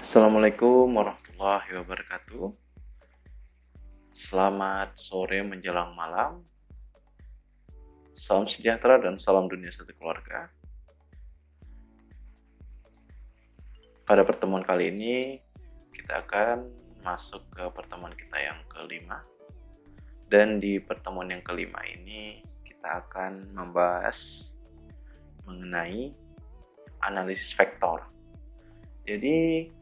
Assalamualaikum warahmatullahi wabarakatuh. Selamat sore menjelang malam. Salam sejahtera dan salam dunia satu keluarga. Pada pertemuan kali ini, kita akan masuk ke pertemuan kita yang kelima. Dan di pertemuan yang kelima ini, kita akan membahas mengenai analisis vektor. Jadi,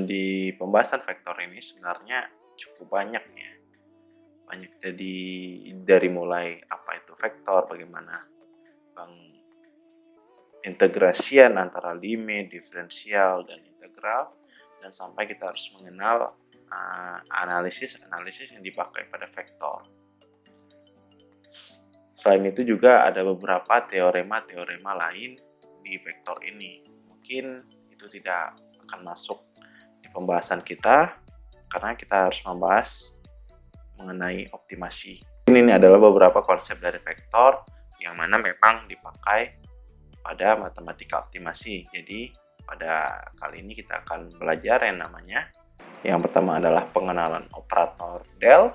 di pembahasan vektor ini sebenarnya cukup banyak ya. Banyak dari mulai apa itu vektor, bagaimana integrasian antara limit, diferensial, dan integral, dan sampai kita harus mengenal analisis yang dipakai pada vektor. Selain itu juga ada beberapa teorema lain di vektor ini. Mungkin itu tidak akan masuk di pembahasan kita karena kita harus membahas mengenai optimasi. Ini adalah beberapa konsep dari vektor yang mana memang dipakai pada matematika optimasi. Jadi pada kali ini kita akan belajar yang pertama adalah pengenalan operator del,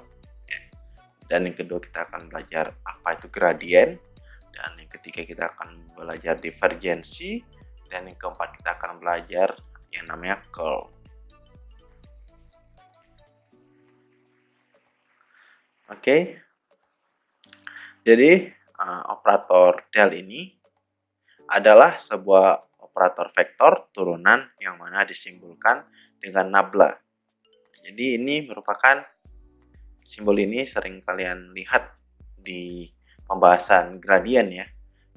dan yang kedua kita akan belajar apa itu gradien, dan yang ketiga kita akan belajar divergensi, dan yang keempat kita akan belajar yang namanya curl. Oke. Jadi operator del ini adalah sebuah operator vektor turunan yang mana disimbolkan dengan nabla. Jadi ini merupakan simbol ini sering kalian lihat di pembahasan gradien ya.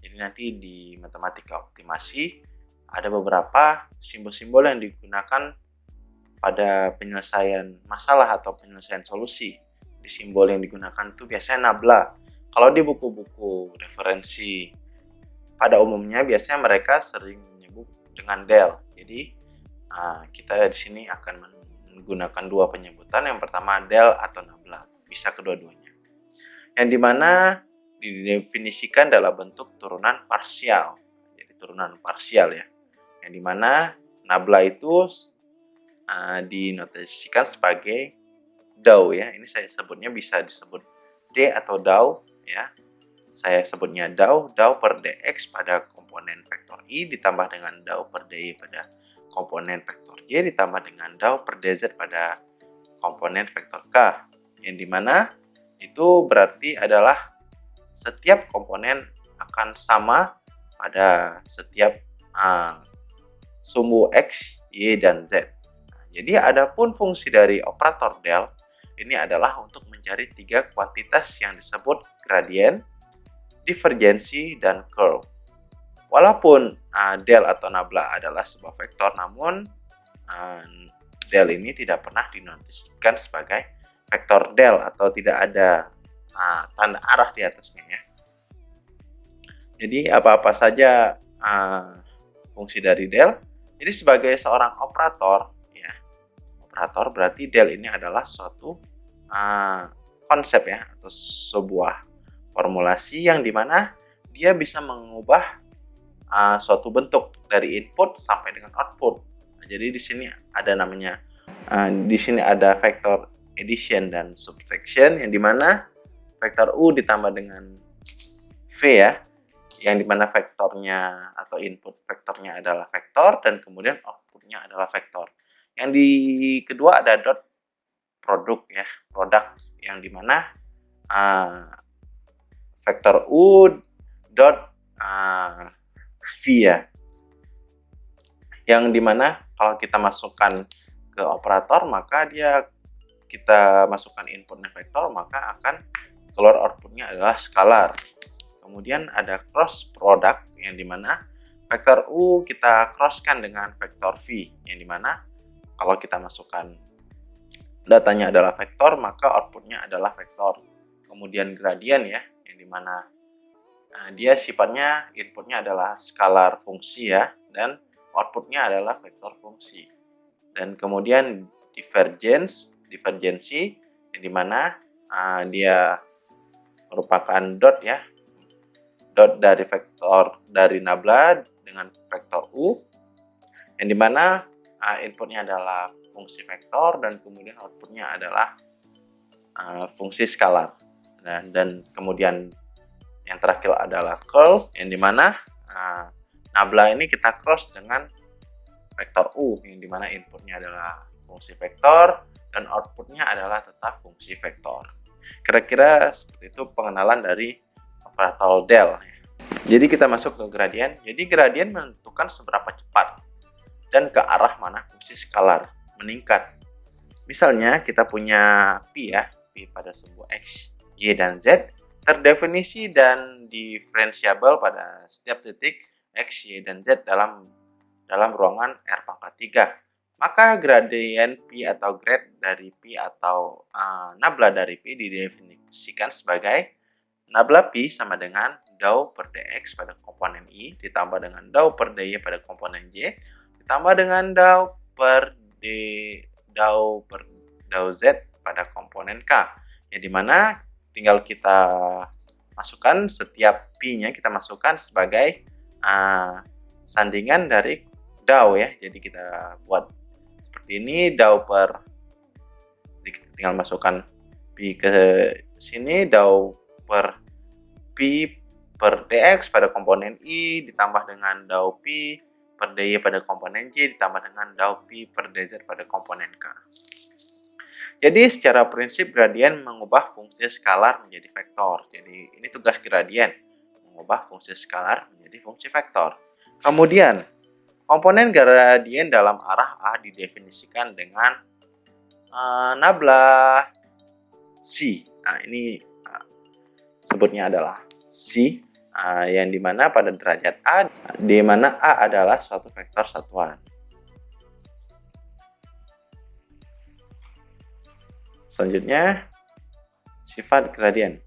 Jadi nanti di matematika optimasi ada beberapa simbol-simbol yang digunakan pada penyelesaian masalah atau penyelesaian solusi. Di simbol yang digunakan itu biasanya nabla. Kalau di buku-buku referensi pada umumnya biasanya mereka sering menyebut dengan del. Jadi kita di sini akan menggunakan dua penyebutan. Yang pertama del atau nabla, bisa kedua-duanya. Yang dimana didefinisikan dalam bentuk turunan parsial. Jadi turunan parsial ya. Yang dimana nabla itu dinotasikan sebagai dau ya. Ini saya sebutnya bisa disebut d atau dau ya. Saya sebutnya dau per dx pada komponen vektor i ditambah dengan dau per dy pada komponen vektor j ditambah dengan dau per dz pada komponen vektor k. Yang dimana itu berarti adalah setiap komponen akan sama pada setiap sumbu x, y, dan z. Jadi adapun fungsi dari operator del ini adalah untuk mencari tiga kuantitas yang disebut gradien, divergensi, dan curl. Walaupun del atau nabla adalah sebuah vektor, namun del ini tidak pernah dinotasikan sebagai vektor del atau tidak ada tanda arah di atasnya ya. Jadi apa-apa saja fungsi dari del. Jadi sebagai seorang operator ya, operator berarti del ini adalah suatu konsep ya atau sebuah formulasi yang dimana dia bisa mengubah suatu bentuk dari input sampai dengan output. Nah, jadi di sini ada namanya di sini ada vektor addition dan subtraction yang dimana vektor u ditambah dengan v ya, yang dimana vektornya atau input vektornya adalah vektor dan kemudian outputnya adalah vektor. Yang di kedua ada dot produk ya, produk yang dimana vektor u dot v ya, yang dimana kalau kita masukkan ke operator maka kita masukkan inputnya vektor maka akan keluar outputnya adalah skalar. Kemudian ada cross product yang dimana vektor u kita crosskan dengan vektor v yang dimana kalau kita masukkan datanya adalah vektor maka outputnya adalah vektor. Kemudian gradien ya, yang dimana dia sifatnya inputnya adalah skalar fungsi ya, dan outputnya adalah vektor fungsi. Dan kemudian divergensi yang dimana dia merupakan dot ya, dot dari vektor dari nabla dengan vektor u yang dimana inputnya adalah fungsi vektor dan kemudian outputnya adalah fungsi skalar, dan kemudian yang terakhir adalah curl, yang dimana nabla ini kita cross dengan vektor U, yang dimana inputnya adalah fungsi vektor dan outputnya adalah tetap fungsi vektor. Kira-kira seperti itu pengenalan dari operator del. Jadi kita masuk ke gradien. Jadi gradien menentukan seberapa cepat dan ke arah mana fungsi skalar meningkat. Misalnya kita punya P ya, P pada sebuah X, Y, dan Z terdefinisi dan diferensiabel pada setiap titik X, Y, dan Z dalam ruangan R pangkat 3. Maka gradien P atau grad dari P atau nabla dari P didefinisikan sebagai nabla P sama dengan dou per dx pada komponen I ditambah dengan dou per dy pada komponen J ditambah dengan dou per dou Z pada komponen K. Ya, dimana tinggal kita masukkan setiap P-nya kita masukkan sebagai sandingan dari dou ya. Jadi kita buat seperti ini, dou per, tinggal masukkan P ke sini, dou per P per dx pada komponen I ditambah dengan dou P per dy pada komponen J ditambah dengan dou P per dz pada komponen K. Jadi secara prinsip gradien mengubah fungsi skalar menjadi vektor. Jadi ini tugas gradien, mengubah fungsi skalar menjadi fungsi vektor. Kemudian komponen gradien dalam arah A didefinisikan dengan nabla C. Nah, ini sebutnya adalah C, yang dimana pada derajat A, di mana A adalah suatu vektor satuan. Selanjutnya, sifat gradien.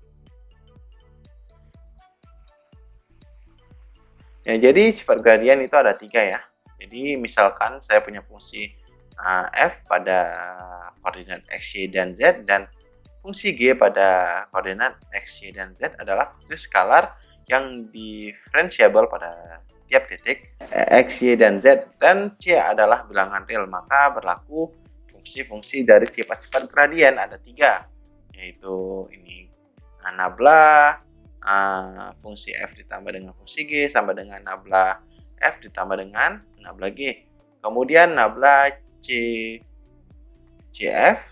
Ya, jadi sifat gradien itu ada 3 ya. Jadi misalkan saya punya fungsi f pada koordinat x, y, dan z, dan fungsi g pada koordinat x, y, dan z adalah fungsi skalar yang diferensiabel pada tiap titik x, y, dan z, dan c adalah bilangan real, maka berlaku fungsi-fungsi dari sifat-sifat gradien ada 3, yaitu ini nabla, fungsi f ditambah dengan fungsi g sama dengan nabla f ditambah dengan nabla g. Kemudian nabla cf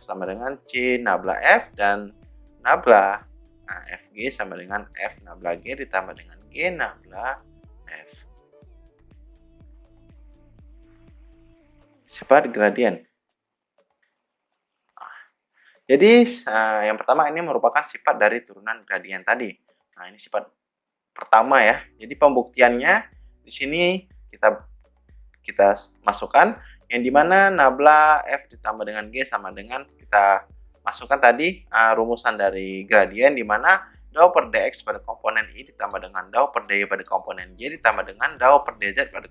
sama dengan c nabla f, dan nabla fg sama dengan f nabla g ditambah dengan g nabla f. Sifat gradien. Jadi yang pertama ini merupakan sifat dari turunan gradien tadi. Nah, ini sifat pertama ya. Jadi pembuktiannya di sini kita masukkan yang dimana nabla f ditambah dengan g sama dengan kita masukkan tadi rumusan dari gradien, dimana dou per dx pada komponen I ditambah dengan dou per dy pada komponen J ditambah dengan dou per dz pada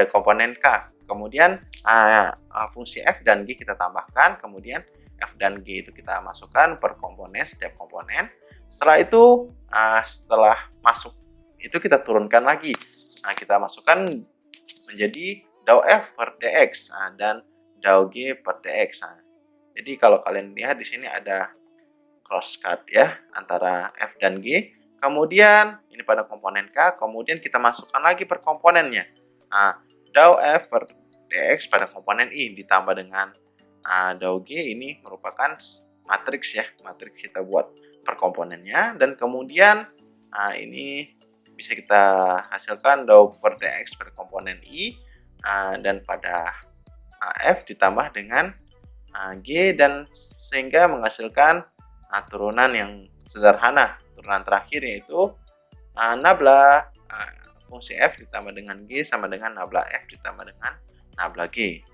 komponen K. Kemudian fungsi f dan g kita tambahkan, kemudian f dan g itu kita masukkan per komponen, setiap komponen. Setelah itu setelah masuk itu kita turunkan lagi. Nah, kita masukkan menjadi dou f per dx dan dou g per dx. Jadi kalau kalian lihat di sini ada cross cut ya antara f dan g. Kemudian ini pada komponen k, kemudian kita masukkan lagi per komponennya. Dou f per dx pada komponen I ditambah dengan dou g, ini merupakan matriks ya, matriks kita buat per komponennya, dan kemudian ini bisa kita hasilkan dou per dx per komponen I dan pada f ditambah dengan g, dan sehingga menghasilkan turunan yang sederhana. Turunan terakhir yaitu nabla fungsi f ditambah dengan g sama dengan nabla f ditambah dengan nabla g.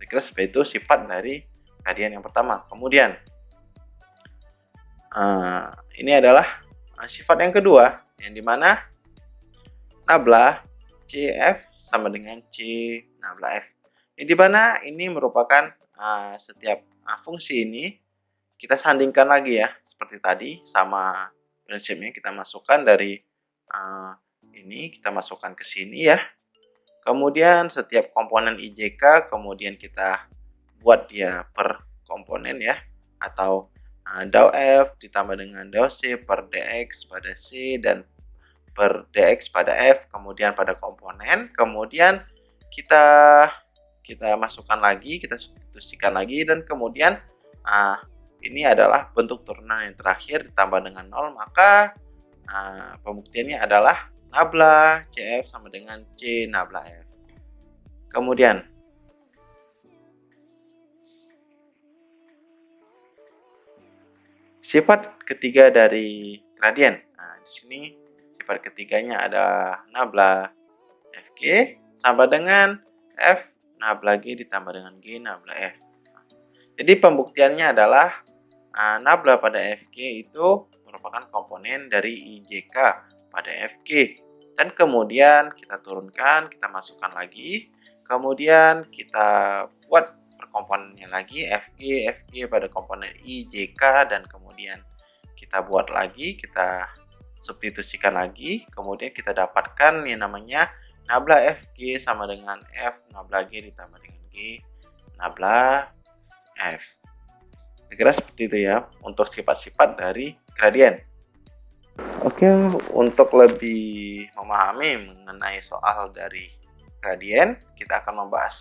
Saya kira seperti itu sifat dari gradien yang pertama. Kemudian ini adalah sifat yang kedua, yang dimana nabla cf sama dengan c nabla f. Yang dimana ini merupakan setiap fungsi ini kita sandingkan lagi ya, seperti tadi, sama prinsipnya kita masukkan dari ini, kita masukkan ke sini ya. Kemudian setiap komponen IJK kemudian kita buat dia per komponen ya, atau dou F ditambah dengan dou C per dx pada C dan per dx pada F, kemudian pada komponen, kemudian kita masukkan lagi, kita substitusikan lagi, dan kemudian ini adalah bentuk turunan yang terakhir ditambah dengan 0, maka pembuktiannya adalah nabla CF sama dengan C nabla F. Kemudian sifat ketiga dari gradien. Nah, di sini sifat ketiganya adalah nabla Fg sama dengan F nabla G ditambah dengan G nabla F. Jadi pembuktiannya adalah nabla pada Fg itu merupakan komponen dari IJK pada Fg. Dan kemudian kita turunkan, kita masukkan lagi. Kemudian kita buat per komponennya lagi, Fg pada komponen IJK, dan kemudian kita buat lagi, kita substitusikan lagi. Kemudian kita dapatkan yang namanya nabla Fg sama dengan F nabla G ditambah dengan G nabla F. Kira-kira seperti itu ya untuk sifat-sifat dari gradien. Oke, untuk lebih memahami mengenai soal dari gradien, kita akan membahas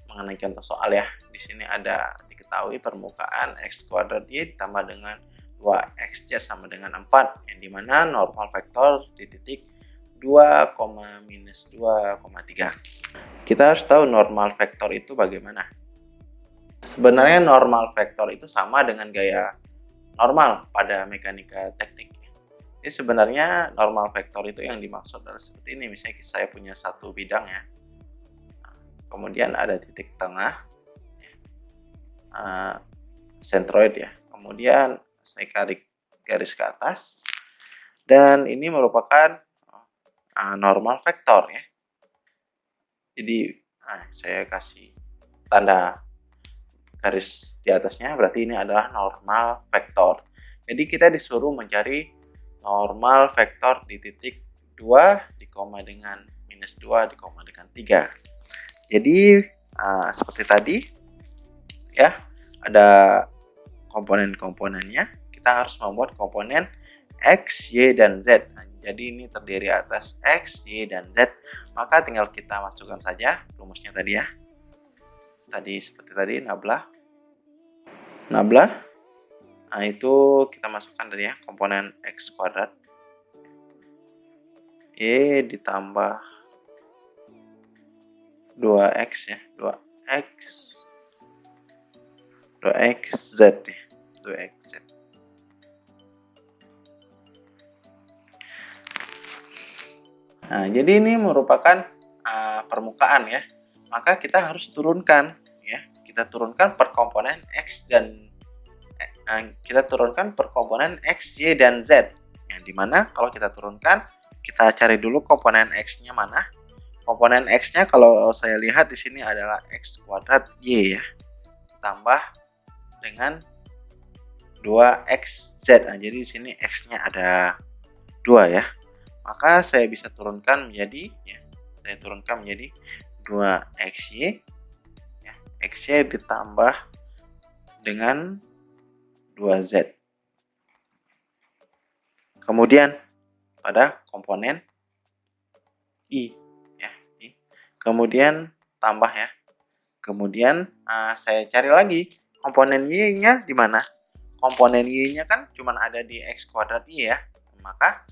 mengenai contoh soal ya. Di sini ada diketahui permukaan x kuadrat y ditambah dengan 2xz sama dengan 4, yang dimana normal vektor di titik 2, minus 2,3. Kita harus tahu normal vektor itu bagaimana. Sebenarnya normal vektor itu sama dengan gaya normal pada mekanika teknik. Jadi sebenarnya normal vektor itu yang dimaksud adalah seperti ini. Misalnya saya punya satu bidang ya, kemudian ada titik tengah, sentroid ya, kemudian saya tarik garis ke atas, dan ini merupakan normal vektor ya. Jadi saya kasih tanda garis di atasnya, berarti ini adalah normal vektor. Jadi kita disuruh mencari normal vektor di titik 2 di koma dengan minus 2 di koma dengan 3. Jadi seperti tadi ya, ada komponen-komponennya. Kita harus membuat komponen X, Y, dan Z. Jadi ini terdiri atas X, Y, dan Z. Maka tinggal kita masukkan saja rumusnya tadi ya. Tadi seperti tadi nabla. Nah, itu kita masukkan tadi ya, komponen X kuadrat Y ditambah 2X ya, 2XZ ya, 2XZ. Nah, jadi ini merupakan permukaan ya, maka kita harus turunkan ya, kita turunkan per komponen X dan kita turunkan per komponen X, Y, dan Z. Yang dimana kalau kita turunkan, kita cari dulu komponen X-nya mana. Komponen X-nya kalau saya lihat di sini adalah X kuadrat Y ya, tambah dengan 2XZ. Nah, jadi di sini X-nya ada 2 ya. Maka saya bisa turunkan menjadi ya, saya turunkan menjadi 2XY ya, XY ditambah dengan 2Z. Kemudian pada komponen I ya, I. Kemudian tambah ya. Kemudian saya cari lagi komponen Y-nya di mana? Komponen Y-nya kan cuma ada di X kuadrat Y ya. Maka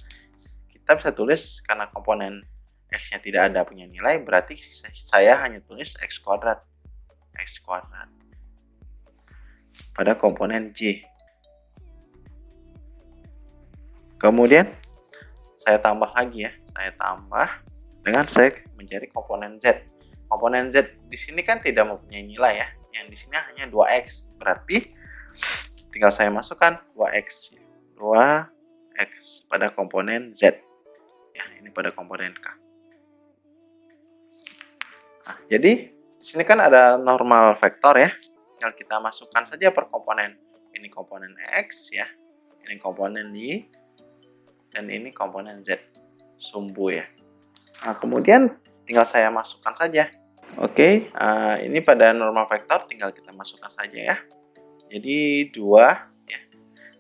kita bisa tulis, karena komponen X-nya tidak ada punya nilai, berarti saya hanya tulis X kuadrat pada komponen J. Kemudian saya tambah lagi ya, saya tambah dengan saya mencari komponen Z. Komponen Z di sini kan tidak mempunyai nilai ya, yang di sini hanya 2X, berarti tinggal saya masukkan 2X pada komponen Z ya, ini pada komponen K. Nah, jadi di sini kan ada normal vektor ya, tinggal kita masukkan saja per komponen. Ini komponen X ya, ini komponen Y, dan ini komponen Z, sumbu ya. Nah, kemudian tinggal saya masukkan saja. Oke, ini pada normal vektor tinggal kita masukkan saja ya. Jadi 2 ya.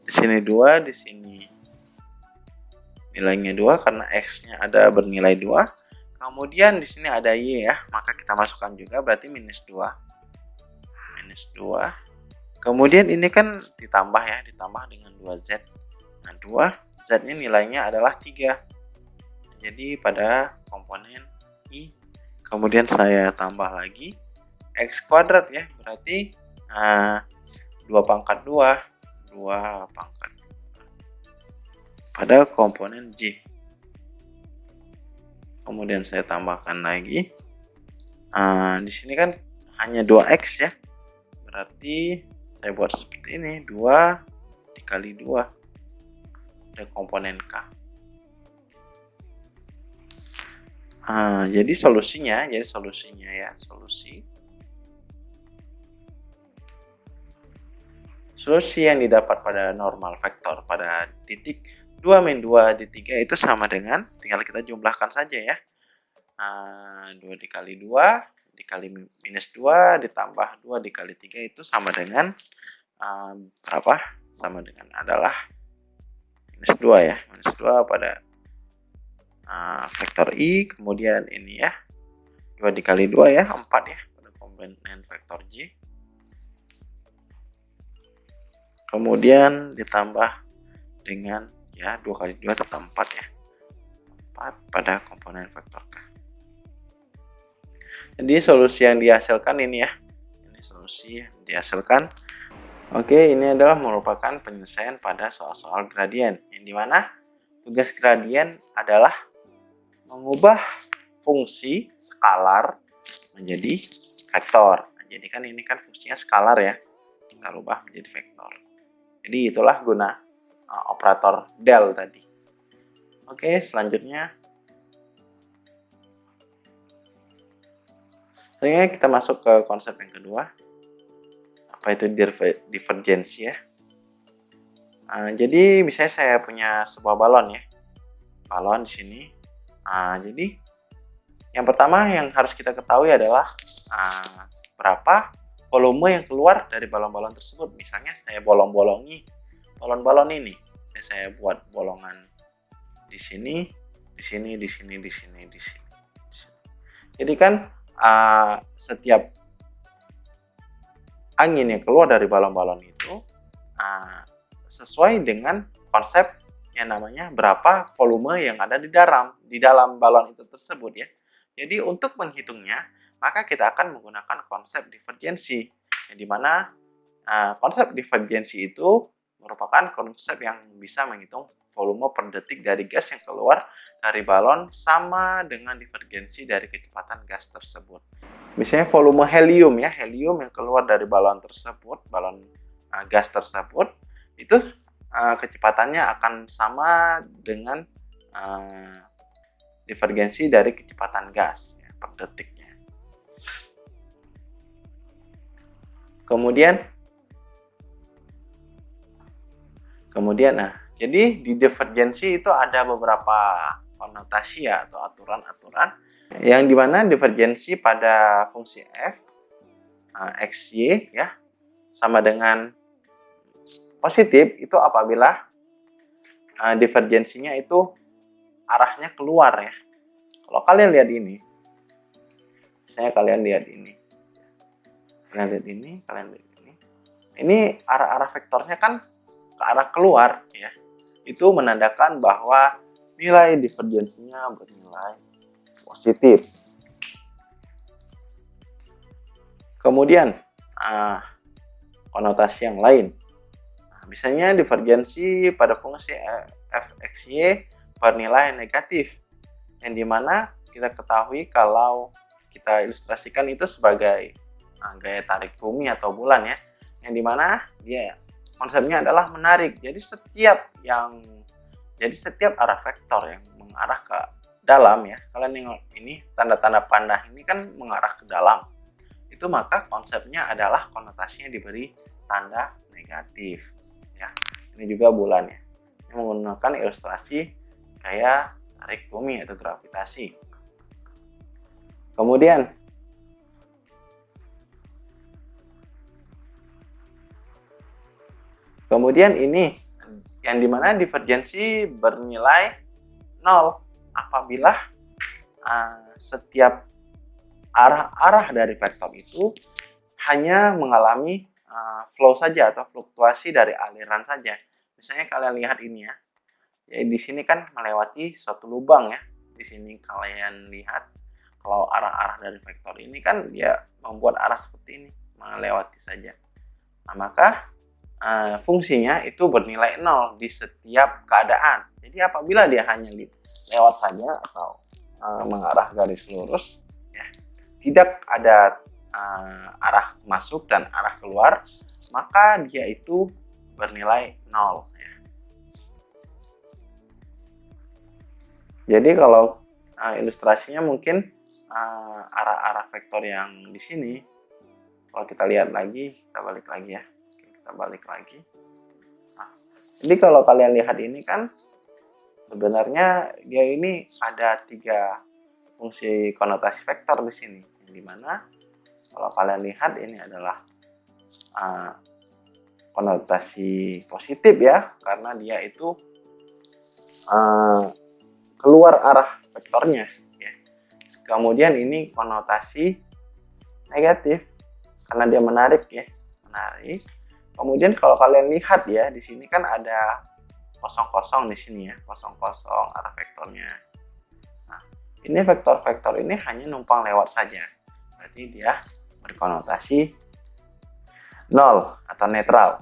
Di sini 2, di sini nilainya 2 karena x-nya ada bernilai 2. Kemudian di sini ada y ya, maka kita masukkan juga berarti minus 2. Minus 2. Kemudian ini kan ditambah ya, ditambah dengan 2z. Nah, 2 z-nya nilainya adalah 3. Jadi pada komponen i. Kemudian saya tambah lagi x kuadrat ya, berarti 2 pangkat 2 pangkat 2 pada komponen j. Kemudian saya tambahkan lagi, di sini kan hanya 2x ya, berarti saya buat seperti ini, 2 dikali 2 pada komponen k. Jadi solusinya ya, solusi yang didapat pada normal vektor pada titik 2 min 2 di 3 itu sama dengan, tinggal kita jumlahkan saja ya, 2 dikali 2 dikali minus 2 ditambah 2 dikali 3 itu sama dengan berapa? Sama dengan adalah minus 2 ya, minus 2 pada vektor i. Kemudian ini ya, 2 dikali 2 ya, 4 ya pada komponen vektor j. Kemudian ditambah dengan ya 2 kali 2 tetap 4 ya, 4 pada komponen vektor k. Jadi solusi yang dihasilkan ini ya, ini solusi yang dihasilkan. Oke, ini adalah merupakan penyelesaian pada soal-soal gradien, yang dimana tugas gradien adalah mengubah fungsi skalar menjadi vektor. Nah, jadi kan ini kan fungsinya skalar ya, kita rubah menjadi vektor. Jadi itulah guna operator del tadi. Oke, selanjutnya kita masuk ke konsep yang kedua, apa itu divergensi ya. Jadi misalnya saya punya sebuah balon ya, balon di sini. Jadi yang pertama yang harus kita ketahui adalah berapa volume yang keluar dari balon-balon tersebut. Misalnya saya bolong-bolongi balon-balon ini, saya buat bolongan di sini, di sini, di sini, di sini, di sini. Jadi kan setiap angin yang keluar dari balon-balon itu sesuai dengan konsep yang namanya berapa volume yang ada di dalam balon itu tersebut ya. Jadi untuk menghitungnya, maka kita akan menggunakan konsep divergensi, yang dimana konsep divergensi itu merupakan konsep yang bisa menghitung volume per detik dari gas yang keluar dari balon sama dengan divergensi dari kecepatan gas tersebut. Misalnya volume helium ya, helium yang keluar dari balon tersebut, balon gas tersebut, itu kecepatannya akan sama dengan divergensi dari kecepatan gas ya, per detiknya. Kemudian jadi di divergensi itu ada beberapa konotasi ya, atau aturan-aturan yang dimana divergensi pada fungsi f xy ya sama dengan positif itu apabila divergensinya itu arahnya keluar ya. Kalau kalian lihat ini, kalian lihat ini, ini arah-arah vektornya kan ke arah keluar ya. Itu menandakan bahwa nilai divergensinya bernilai positif. Kemudian konotasi yang lain, misalnya divergensi pada fungsi fxy bernilai negatif, yang dimana kita ketahui kalau kita ilustrasikan itu sebagai gaya tarik bumi atau bulan ya, yang dimana dia konsepnya adalah menarik. Jadi setiap arah vektor yang mengarah ke dalam ya, kalian nengok ini tanda-tanda panah ini kan mengarah ke dalam, itu maka konsepnya adalah konotasinya diberi tanda negatif ya. Ini juga bulan ya, ini menggunakan ilustrasi kayak tarik bumi atau gravitasi. Kemudian ini yang dimana divergensi bernilai 0 apabila setiap arah dari vektor itu hanya mengalami flow saja atau fluktuasi dari aliran saja. Misalnya kalian lihat ini ya. Jadi di sini kan melewati suatu lubang ya. Di sini kalian lihat kalau arah-arah dari vektor ini kan dia membuat arah seperti ini, melewati saja. Nah, maka fungsinya itu bernilai 0 di setiap keadaan. Jadi apabila dia hanya lewat saja atau mengarah garis lurus, ya, tidak ada arah masuk dan arah keluar, maka dia itu bernilai 0. Ya. Jadi kalau ilustrasinya mungkin arah-arah vektor yang di sini, kalau kita lihat lagi, kita balik lagi ya. Kita balik lagi. Nah, jadi kalau kalian lihat ini kan sebenarnya dia ini ada 3 fungsi konotasi vektor di sini, yang dimana kalau kalian lihat ini adalah konotasi positif ya, karena dia itu keluar arah vektornya. Ya. Kemudian ini konotasi negatif karena dia menarik ya, menarik. Kemudian kalau kalian lihat ya, di sini kan ada kosong-kosong di sini ya, kosong-kosong arah vektornya. Nah, ini vektor-vektor ini hanya numpang lewat saja. Berarti dia berkonotasi 0 atau netral.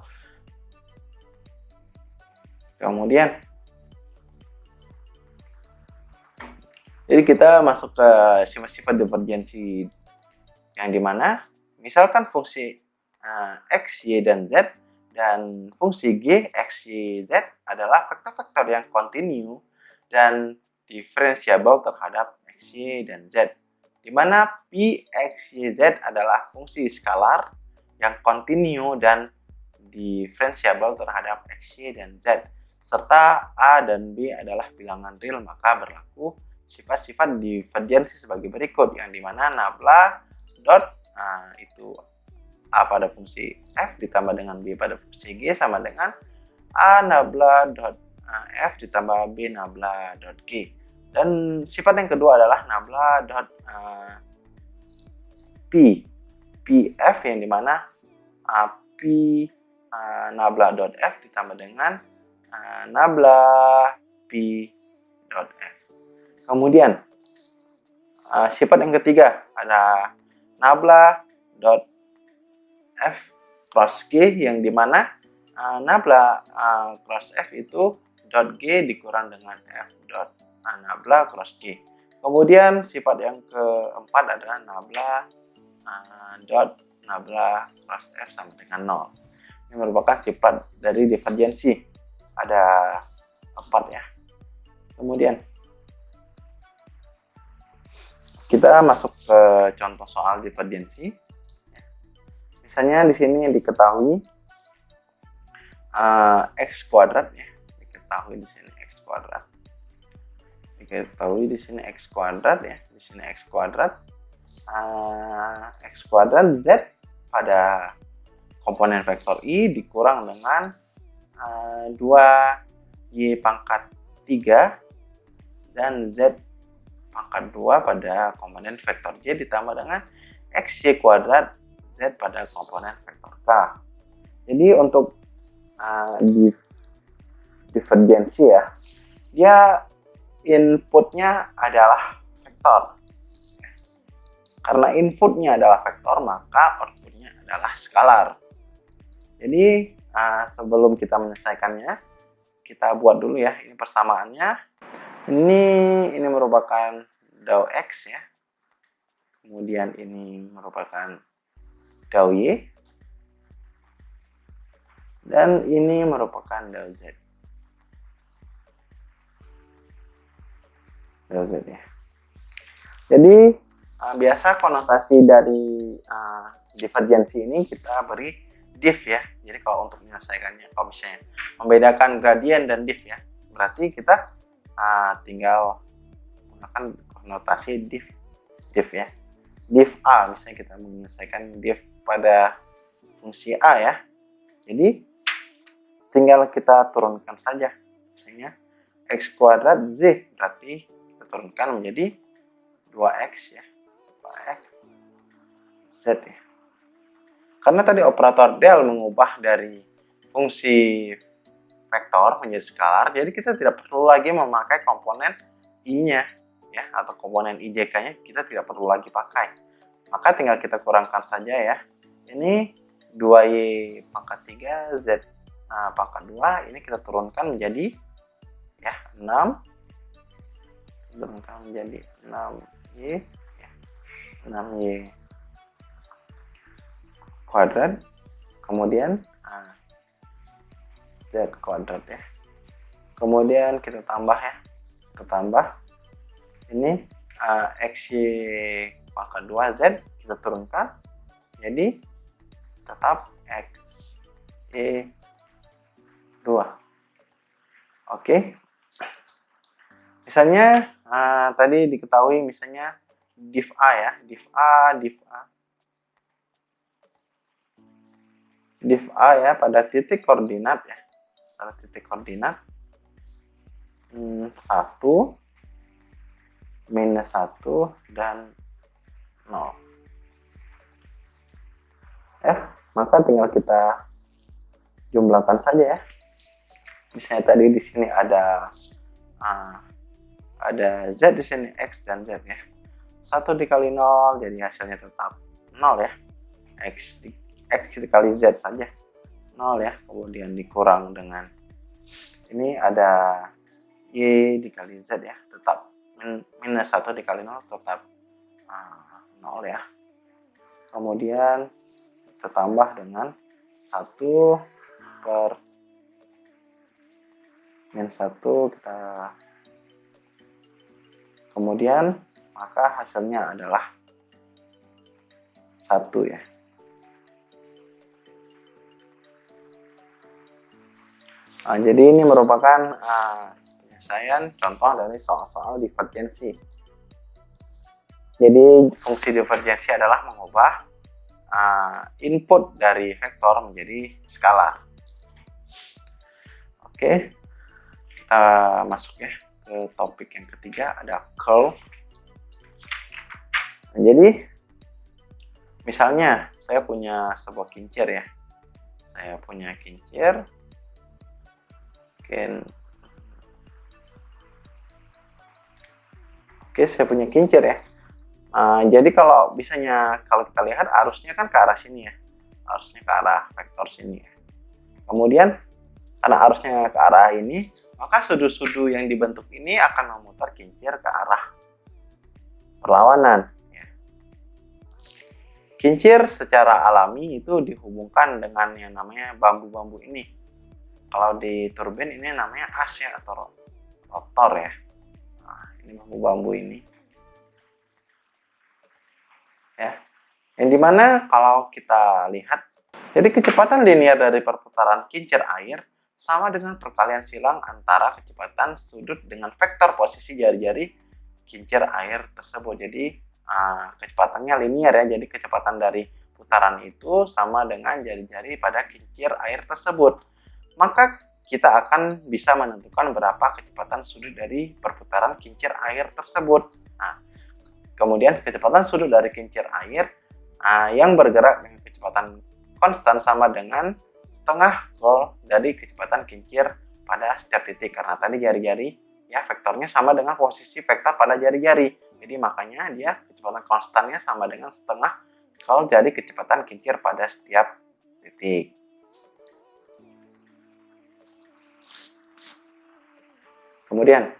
Kemudian, jadi kita masuk ke sifat-sifat divergensi yang dimana misalkan fungsi X, Y, dan Z dan fungsi G, X, Y, Z adalah vektor-vektor yang kontinu dan diferensiabel terhadap X, Y, dan Z. Di mana P, X, Y, Z adalah fungsi skalar yang kontinu dan diferensiabel terhadap X, Y, dan Z. Serta A dan B adalah bilangan real, maka berlaku sifat-sifat divergensi sebagai berikut, yang dimana nabla dot itu A pada fungsi F ditambah dengan B pada fungsi G sama dengan A nabla dot F ditambah B nabla dot G. Dan sifat yang kedua adalah nabla dot P PF, yang dimana P nabla dot F ditambah dengan nabla P dot F. Kemudian sifat yang ketiga ada nabla dot F cross G, yang dimana nabla cross F itu dot G dikurang dengan F dot nabla cross G. Kemudian sifat yang keempat adalah nabla dot nabla cross F sama dengan 0. Ini merupakan sifat dari divergensi. Ada 4 ya. Kemudian kita masuk ke contoh soal divergensi. Misalnya di sini diketahui x kuadrat ya, diketahui di sini x kuadrat. Diketahui di sini x kuadrat ya, di sini x kuadrat. X kuadrat Z pada komponen vektor I dikurang dengan 2Y pangkat 3 dan Z pangkat 2 pada komponen vektor J ditambah dengan XY kuadrat Z pada komponen vektor K. Jadi untuk divergensi ya, dia inputnya adalah vektor. Karena inputnya adalah vektor, maka outputnya adalah skalar. Jadi sebelum kita menyelesaikannya, kita buat dulu ya ini persamaannya. Ini merupakan dou X ya. Kemudian ini merupakan dou Y. Dan ini merupakan dou Z. Dou Z ya. Jadi biasa konotasi dari divergensi ini kita beri div ya. Jadi kalau untuk menyelesaikannya, kalau misalnya membedakan gradien dan div ya, berarti kita tinggal menggunakan konotasi div ya. div A, misalnya kita menyelesaikan div pada fungsi A ya. Jadi tinggal kita turunkan saja, misalnya x kuadrat z, berarti kita turunkan menjadi 2x ya, 2x z ya. Karena tadi operator del mengubah dari fungsi vektor menjadi skalar, jadi kita tidak perlu lagi memakai komponen i-nya ya, atau komponen ijk-nya kita tidak perlu lagi pakai. Maka tinggal kita kurangkan saja ya. Ini 2y pangkat 3 z pangkat 2, ini kita turunkan menjadi ya 6, turunkan menjadi 6y ya, 6y kuadrat, kemudian z kuadrat ya, kemudian kita tambah ya, kita tambah ini xy pangkat 2 z kita turunkan jadi tetap xy 2. Oke, misalnya tadi diketahui misalnya div A ya, div A ya pada titik koordinat ya, pada titik koordinat 1, minus 1 dan 0 ya, maka tinggal kita jumlahkan saja ya. Misalnya tadi di sini ada z di sini, x dan z ya. 1 dikali 0 jadi hasilnya tetap 0 ya. X dikali z saja 0 ya. Kemudian dikurang dengan ini ada y dikali z ya, tetap minus 1 dikali 0 tetap 0 ya. Kemudian kita tambah dengan 1 per min 1 kita, kemudian maka hasilnya adalah 1 ya. Jadi ini merupakan penyelesaian contoh dari soal-soal divergensi. Jadi fungsi divergensi adalah mengubah input dari vektor menjadi skalar. Oke, kita masuk ya ke topik yang ketiga, ada curl. Jadi misalnya saya punya sebuah kincir ya, saya punya kincir, oke saya punya kincir ya. Jadi kalau misalnya kalau kita lihat arusnya kan ke arah sini ya, arusnya ke arah vektor sini ya. Kemudian karena arusnya ke arah ini, maka sudu-sudu yang dibentuk ini akan memutar kincir ke arah berlawanan ya. Kincir secara alami itu dihubungkan dengan yang namanya bambu-bambu ini. Kalau di turbin ini namanya as ya, atau rotor ya. Ini bambu-bambu ini ya, yang dimana kalau kita lihat, jadi kecepatan linear dari perputaran kincir air sama dengan perkalian silang antara kecepatan sudut dengan vektor posisi jari-jari kincir air tersebut. Jadi kecepatannya linear ya, jadi kecepatan dari putaran itu sama dengan jari-jari pada kincir air tersebut. Maka kita akan bisa menentukan berapa kecepatan sudut dari perputaran kincir air tersebut. Kemudian kecepatan sudut dari kincir air yang bergerak dengan kecepatan konstan sama dengan setengah curl dari kecepatan kincir pada setiap titik, karena tadi jari-jari ya vektornya sama dengan posisi vektor pada jari-jari, jadi makanya dia kecepatan konstannya sama dengan setengah curl dari kecepatan kincir pada setiap titik. Kemudian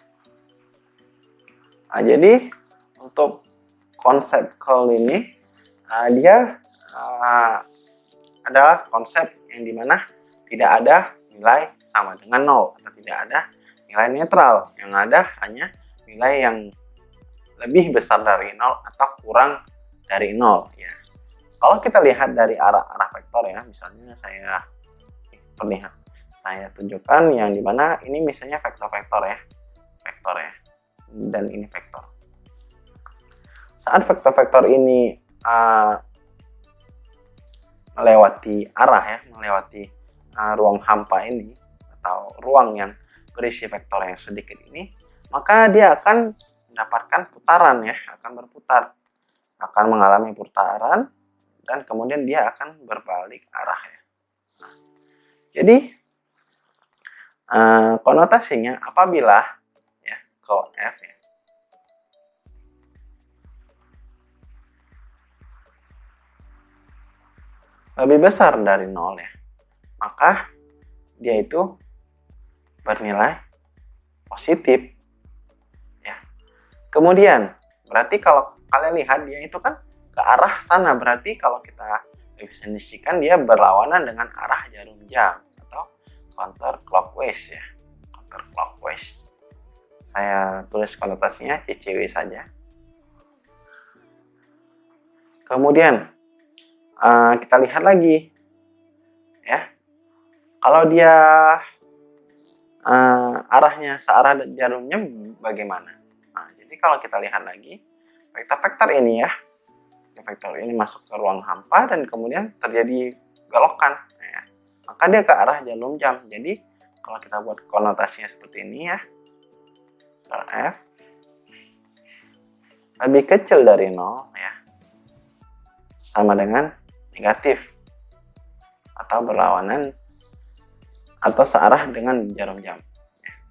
jadi untuk konsep curl ini dia adalah konsep yang dimana tidak ada nilai sama dengan 0 atau tidak ada nilai netral, yang ada hanya nilai yang lebih besar dari 0 atau kurang dari 0 ya. Kalau kita lihat dari arah vektor ya, misalnya saya tunjukkan yang dimana ini misalnya vektor ya, dan ini vektor. Saat vektor-vektor ini melewati arah ya, melewati ruang hampa ini atau ruang yang berisi vektor yang sedikit ini, maka dia akan mendapatkan putaran ya, akan berputar, akan mengalami putaran dan kemudian dia akan berbalik arah ya. Nah, jadi konotasinya apabila ya curl F ya, lebih besar dari 0 ya, maka dia itu bernilai positif ya. Kemudian berarti kalau kalian lihat dia itu kan ke arah sana, berarti kalau kita definisikan dia berlawanan dengan arah jarum jam atau counterclockwise ya, counterclockwise. Saya tulis konotasinya CCW saja. Kemudian kita lihat lagi ya, kalau dia arahnya searah jarumnya bagaimana. Nah, jadi kalau kita lihat lagi vektor-vektor ini ya, vektor ini masuk ke ruang hampa dan kemudian terjadi belokan ya, maka dia ke arah jarum jam. Jadi kalau kita buat konotasinya seperti ini ya, F lebih kecil dari 0 ya, sama dengan negatif atau berlawanan atau searah dengan jarum jam.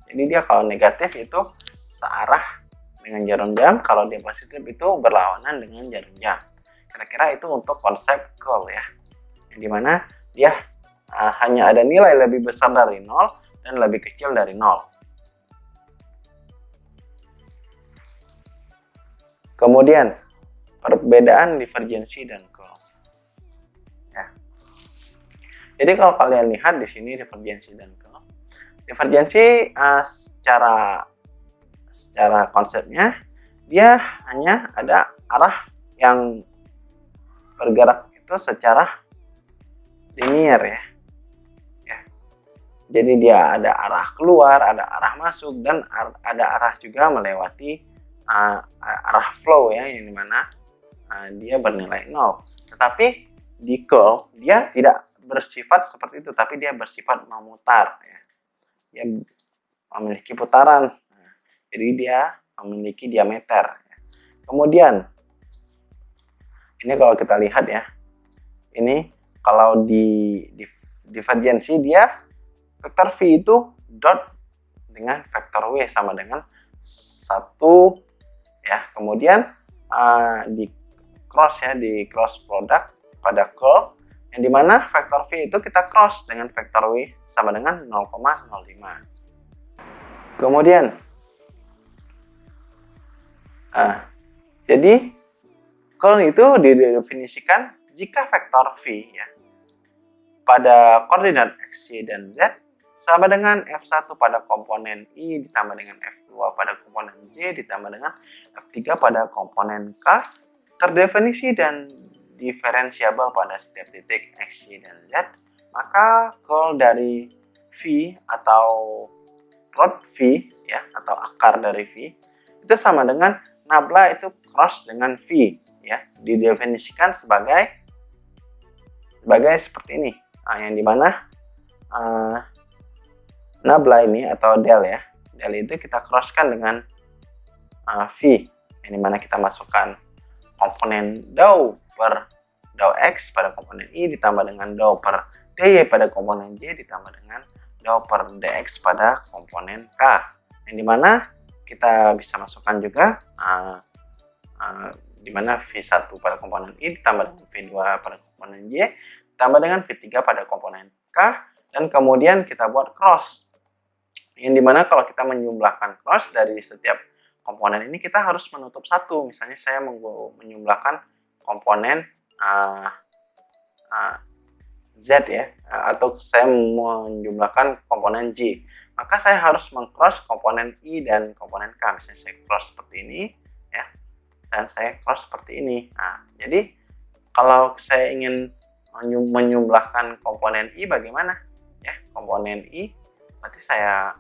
Jadi dia kalau negatif itu searah dengan jarum jam, kalau dia positif itu berlawanan dengan jarum jam. Kira-kira itu untuk konsep curl ya, yang dimana dia hanya ada nilai lebih besar dari 0 dan lebih kecil dari 0. Kemudian perbedaan divergensi dan curl. Ya. Jadi kalau kalian lihat di sini divergensi dan curl, divergensi secara konsepnya dia hanya ada arah yang bergerak itu secara linear ya. Jadi dia ada arah keluar, ada arah masuk, dan ada arah juga melewati arah flow ya, yang dimana dia bernilai 0. Tetapi di curl dia tidak bersifat seperti itu, tapi dia bersifat memutar ya. Dia memiliki putaran, jadi dia memiliki diameter ya. Kemudian ini kalau kita lihat ya, ini kalau di divergensi dia vektor V itu dot dengan vektor W sama dengan 1 ya. Kemudian di cross ya, di cross product pada curl, yang dimana vektor V itu kita cross dengan vektor W sama dengan 0,05. Kemudian jadi curl itu didefinisikan jika vektor V ya pada koordinat X, Y, dan Z sama dengan F1 pada komponen I ditambah dengan F2 pada komponen J ditambah dengan F3 pada komponen K, terdefinisi dan diferensiabel pada setiap titik X, Y, dan Z, maka curl dari V atau root V ya, atau akar dari V itu sama dengan nabla itu cross dengan V ya, didefinisikan sebagai seperti ini. Nah, yang dimana nabla ini atau del ya, del itu kita crosskan dengan V, yang dimana kita masukkan komponen dou per dou X pada komponen I ditambah dengan dou per dy pada komponen J ditambah dengan dou per dx pada komponen K, yang dimana kita bisa masukkan juga dimana V1 pada komponen I ditambah dengan V2 pada komponen Y ditambah dengan V3 pada komponen K, dan kemudian kita buat cross, yang dimana kalau kita menjumlahkan cross dari setiap komponen ini kita harus menutup satu. Misalnya saya menjumlahkan komponen Z ya, atau saya menjumlahkan komponen J, maka saya harus mengcross komponen I dan komponen K. Misalnya saya cross seperti ini ya, dan saya cross seperti ini. Nah, jadi kalau saya ingin menjumlahkan komponen I bagaimana ya, komponen I berarti saya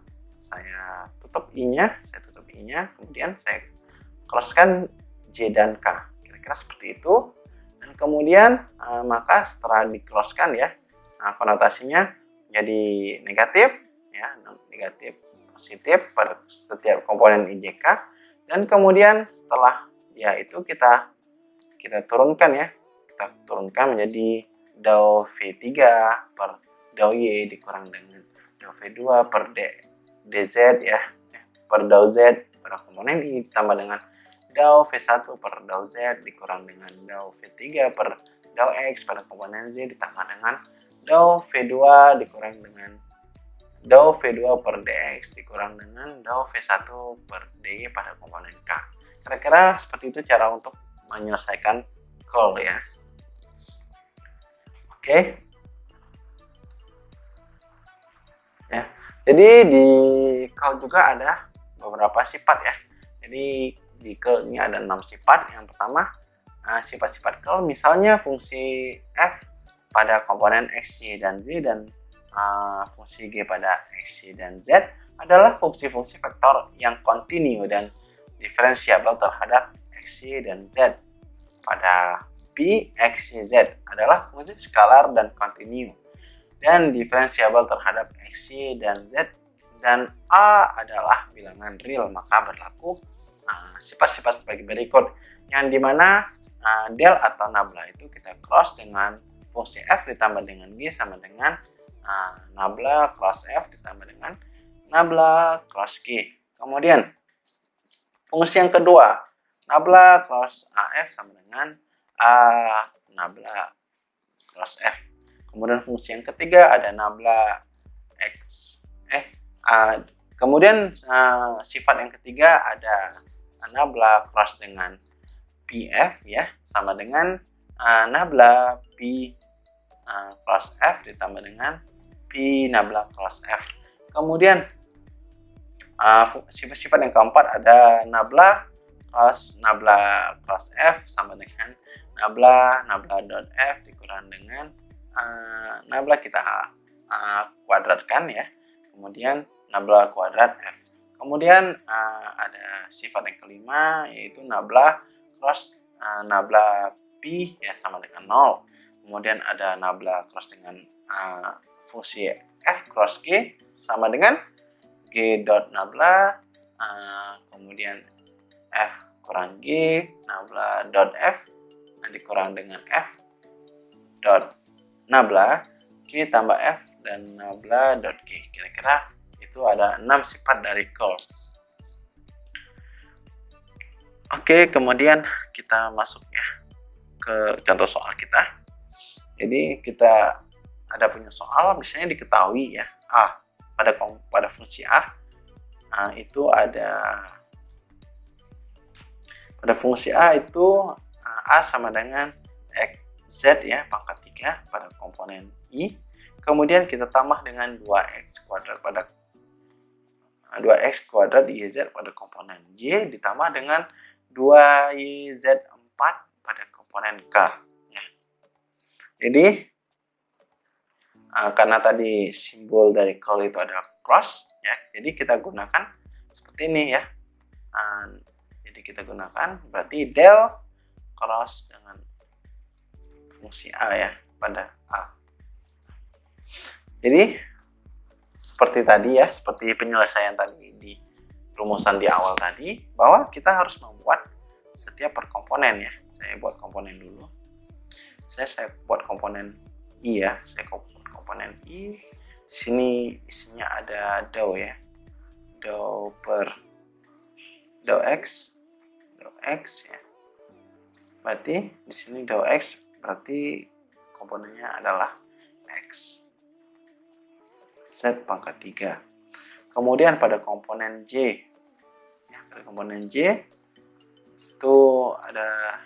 tutup I-nya, kemudian saya crosskan J dan K, kira-kira seperti itu. Kemudian maka setelah di-close-kan ya, konotasinya jadi negatif ya, negatif positif pada setiap komponen IJK, dan kemudian setelah ya itu kita turunkan ya, kita turunkan menjadi dou V3 per dou Y dikurang dengan dou V2 per dz ya, per dou Z pada komponen I ditambah dengan dou V1 per dou Z dikurang dengan dou V3 per dou X pada komponen Z ditambah dengan dou V2 dikurang dengan dou V2 per dx dikurang dengan dou V1 per dy pada komponen K. Kira-kira seperti itu cara untuk menyelesaikan curl ya. Oke. Ya. Jadi di curl juga ada beberapa sifat ya. Jadi di curl ini ada 6 sifat. Yang pertama, sifat-sifat curl misalnya fungsi f pada komponen x, y, dan z, dan fungsi g pada x, y, dan z adalah fungsi-fungsi vektor yang kontinu dan diferensiabel terhadap x, y, dan z. Pada p, x, y, z adalah fungsi skalar dan kontinu dan diferensiabel terhadap x, y, dan z, dan a adalah bilangan real. Maka berlaku sifat-sifat sebagai berikut, yang dimana del atau nabla itu kita cross dengan fungsi f ditambah dengan g sama dengan nabla cross f ditambah dengan nabla cross g. Kemudian fungsi yang kedua, nabla cross af sama dengan nabla cross f. Kemudian fungsi yang ketiga ada nabla x kemudian sifat yang ketiga ada nabla cross dengan pf ya, sama dengan nabla p cross f ditambah dengan p nabla cross f. Kemudian sifat-sifat yang keempat ada nabla cross f sama dengan nabla dot f dikurang dengan nabla kita kuadratkan ya, kemudian nabla kuadrat f. Kemudian ada sifat yang kelima yaitu nabla cross nabla p ya sama dengan 0. Kemudian ada nabla cross dengan fungsi f cross g sama dengan g dot nabla kemudian f kurang g nabla dot f dikurang dengan f dot nabla g tambah f dan nabla dot g. Kira-kira itu ada 6 sifat dari curl. Oke, kemudian kita masuk ya ke contoh soal kita. Jadi kita ada punya soal, misalnya diketahui ya pada fungsi itu ada pada fungsi itu sama dengan z ya pangkat 3 pada komponen i, kemudian kita tambah dengan 2x kuadrat pada 2x kuadrat YZ pada komponen Y ditambah dengan 2YZ4 pada komponen K ya. Jadi karena tadi simbol dari curl itu ada cross ya, jadi kita gunakan seperti ini ya. Jadi kita gunakan berarti del cross dengan fungsi A ya pada A. Jadi seperti tadi ya, seperti penyelesaian tadi di rumusan di awal tadi, bahwa kita harus membuat setiap per komponen ya. Saya buat komponen dulu. Saya buat komponen I ya. Saya buat komponen I. Di sini isinya ada dou ya. Dou per dou x ya. Berarti di sini dou x berarti komponennya adalah x. Z pangkat 3. Kemudian pada komponen J ya, pada komponen J itu ada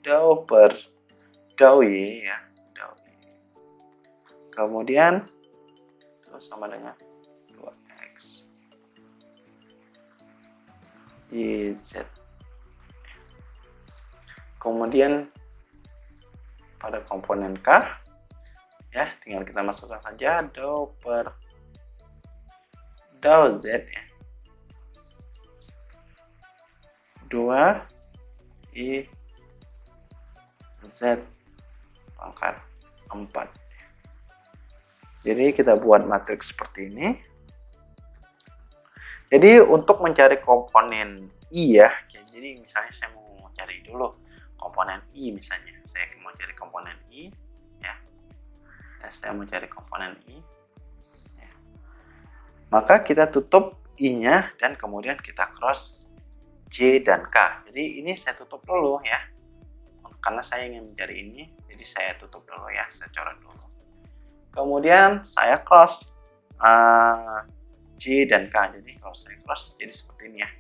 dou per dou Y ya, dou Y. Kemudian itu sama dengan 2x YZ. Kemudian pada komponen K ya, tinggal kita masukkan saja dou per dou Z ya, 2 I Z. Z pangkat 4. Jadi kita buat matriks seperti ini. Jadi untuk mencari komponen I ya, jadi misalnya saya mau cari dulu komponen I misalnya. Saya mau cari komponen I ya. Saya mau cari komponen I. Ya. Maka kita tutup I-nya dan kemudian kita cross J dan K. Jadi ini saya tutup dulu ya. Karena saya ingin mencari ini, jadi saya tutup dulu ya, saya coret dulu. Kemudian saya cross J dan K. Jadi kalau saya cross jadi seperti ini ya.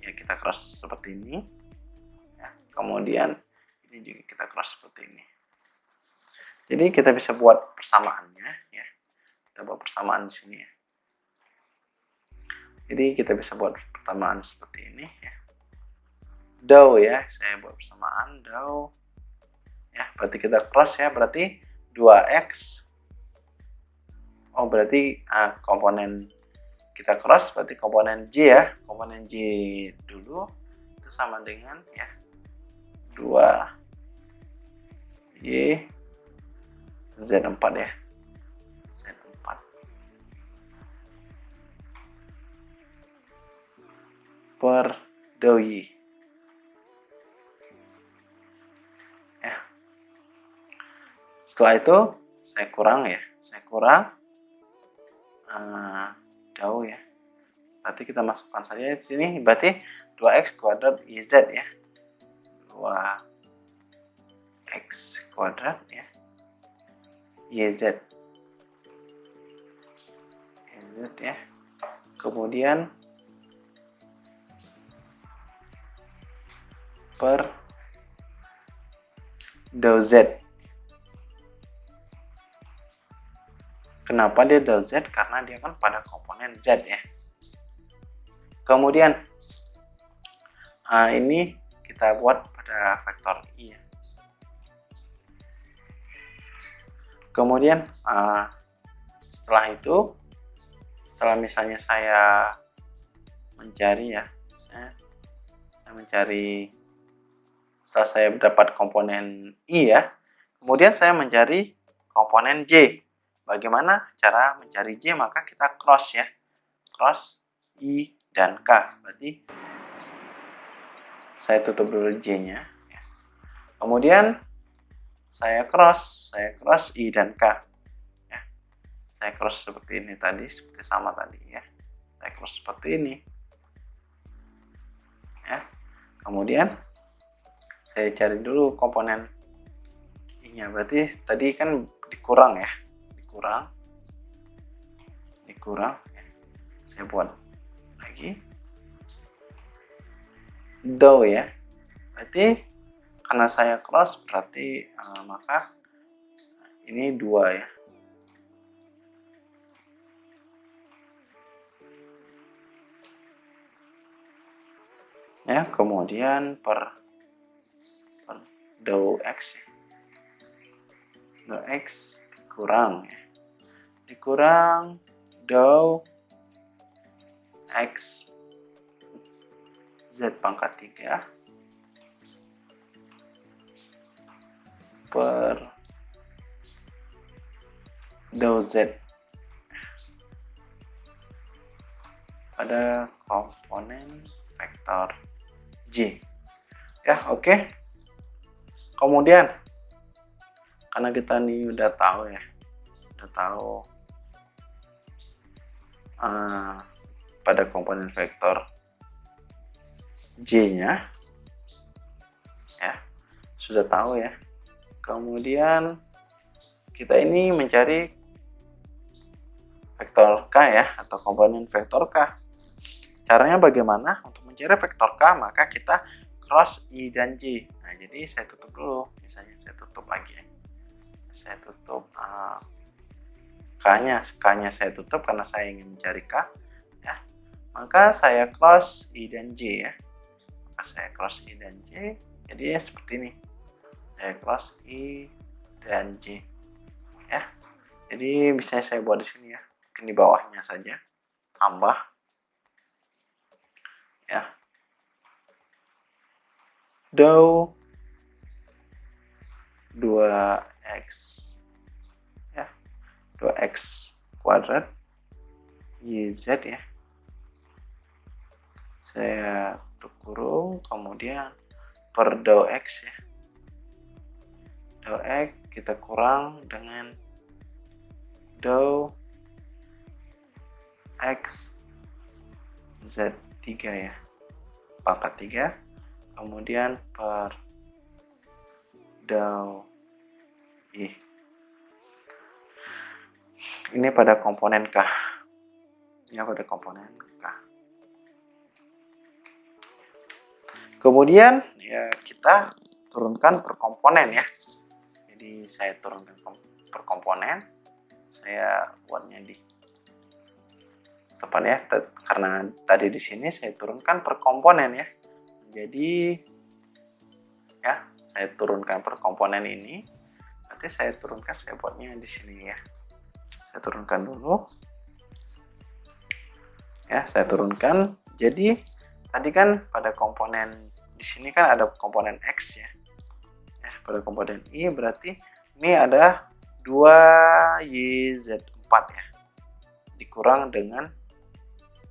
Ya kita cross seperti ini. Ya, kemudian ini juga kita cross seperti ini. Jadi kita bisa buat persamaannya ya. Kita buat persamaan di sini ya. Jadi kita bisa buat persamaan seperti ini ya. Dou ya, saya buat persamaan dou. Ya, berarti kita cross ya, berarti 2x. Oh, berarti komponen kita cross berarti komponen J ya, komponen J dulu itu sama dengan ya 2Y Z4 ya, Z4 per dou Y ya. Setelah itu saya kurang ya, saya kurang dou ya. Berarti kita masukkan saja di sini, berarti 2x kuadrat YZ ya. 2x kuadrat ya. YZ. YZ ya. Kemudian per dou Z. Kenapa dia dou Z? Karena dia kan pada komponen Z ya. Kemudian ini kita buat pada vektor I ya. Kemudian setelah itu, setelah misalnya saya mencari ya, saya mencari, setelah saya dapat komponen I ya, kemudian saya mencari komponen J. Bagaimana cara mencari J? Maka kita cross ya, cross I dan K. Berarti saya tutup dulu J-nya. Kemudian saya cross I dan K. Ya. Saya cross seperti ini tadi, seperti sama tadi ya. Saya cross seperti ini. Ya. Kemudian saya cari dulu komponen I-nya. Berarti tadi kan dikurang ya. Dikurang ya. Saya buat lagi dou ya. Berarti karena saya cross berarti maka ini 2 ya. Ya, kemudian per dou x ya. Dou x dikurang ya. Dikurang dou x Z pangkat 3 per dou Z pada komponen vektor J. Ya, oke. Kemudian karena kita nih udah tahu ya, pada komponen vektor J-nya ya, sudah tahu ya. Kemudian kita ini mencari vektor K ya, atau komponen vektor K. Caranya bagaimana? Untuk mencari vektor K maka kita cross I dan J. Nah, jadi saya tutup dulu. Misalnya saya tutup lagi. Saya tutup K-nya saya tutup karena saya ingin mencari K ya. Maka saya cross I dan J ya. Maka saya cross I dan J. Jadi ya seperti ini. Saya cross I dan J ya. Jadi bisa saya buat di sini ya. Mungkin di bawahnya saja. Tambah ya. Dou 2x ya, 2x kuadrat YZ ya. Saya tutup kurung, kemudian per dou x ya. Dou x kita kurang dengan dou x Z3 ya. Pangkat 3. Kemudian per dou Y. Ini pada komponen K. Ini pada komponen K. Kemudian ya kita turunkan per komponen ya. Jadi saya turunkan per komponen. Saya buatnya di depan ya, karena tadi di sini saya turunkan per komponen ya. Jadi ya, saya turunkan per komponen ini. Nanti saya turunkan, saya buatnya di sini ya. Saya turunkan dulu. Ya, saya turunkan. Jadi tadi kan pada komponen di sini kan ada komponen X ya. Ya, pada komponen Y berarti ini ada 2YZ4 ya. Dikurang dengan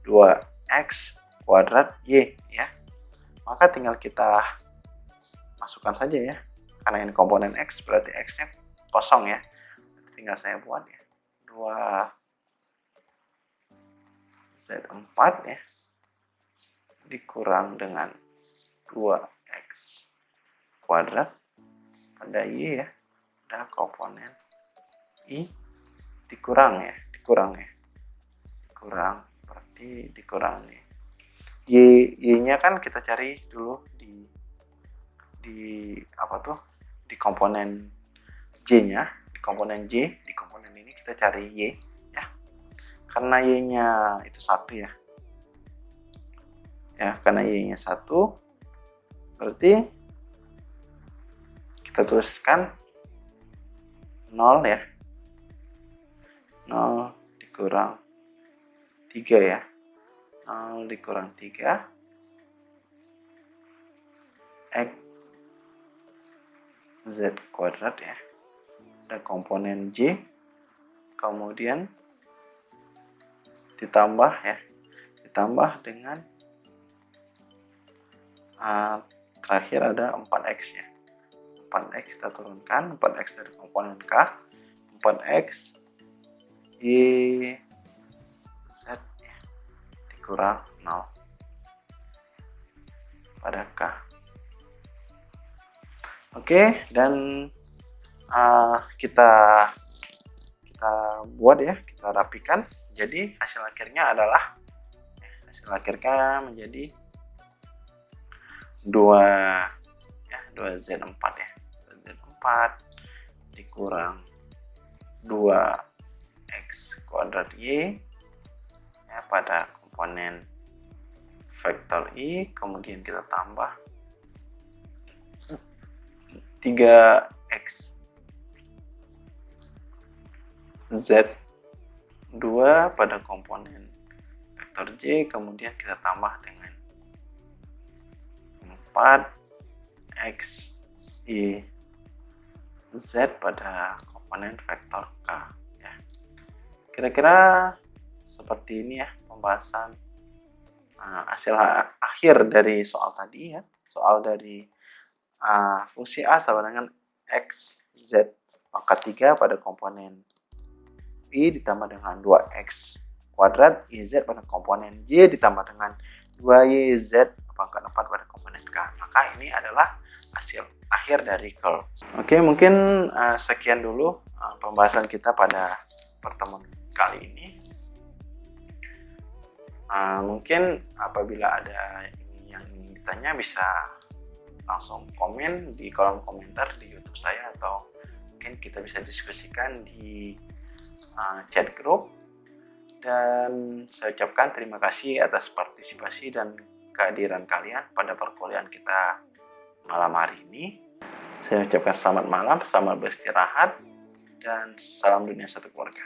2x kuadrat Y ya. Maka tinggal kita masukkan saja ya. Karena ini komponen X berarti X-nya kosong ya. Tinggal saya buat ya. 2Z4 ya. Dikurang dengan 2x kuadrat pada Y ya. Ada komponen Y dikurang ya. Dikurang berarti dikurang nih. Y-nya kan kita cari dulu di apa tuh? Di komponen J-nya, di komponen ini kita cari Y ya. Karena Y-nya itu 1 ya. Ya, karena Y-nya 1 berarti kita tuliskan 0 ya. 0 dikurang 3 ya. 0 dikurang 3 X Z kuadrat ya. Ada komponen J. Kemudian ditambah ya. Ditambah dengan terakhir ada 4x ya. 4x kita turunkan. 4x dari komponen K. 4x Y Z ya, dikurang 0 pada K. Oke, dan kita buat ya, kita rapikan. Jadi hasil akhirnya adalah menjadi 2Z4 ya. 2Z4 dikurang 2x kuadrat Y ya, pada komponen vektor Y, kemudian kita tambah 3x Z2 pada komponen vektor J, kemudian kita tambah dengan 4x Y Z pada komponen vektor K ya. Kira-kira seperti ini ya pembahasan hasil akhir dari soal tadi ya. Soal dari fungsi A sama dengan X Z pangkat 3 pada komponen Y ditambah dengan 2x kuadrat YZ pada komponen Y ditambah dengan 2YZ pangkat 4 pada komponen K. Maka ini adalah hasil akhir dari curl. Oke, mungkin sekian dulu pembahasan kita pada pertemuan kali ini. Mungkin apabila ada yang ingin ditanya bisa langsung komen di kolom komentar di YouTube saya, atau mungkin kita bisa diskusikan di chat group. Dan saya ucapkan terima kasih atas partisipasi dan kehadiran kalian pada perkuliahan kita malam hari ini. Saya ucapkan selamat malam, selamat beristirahat, dan salam dunia satu keluarga.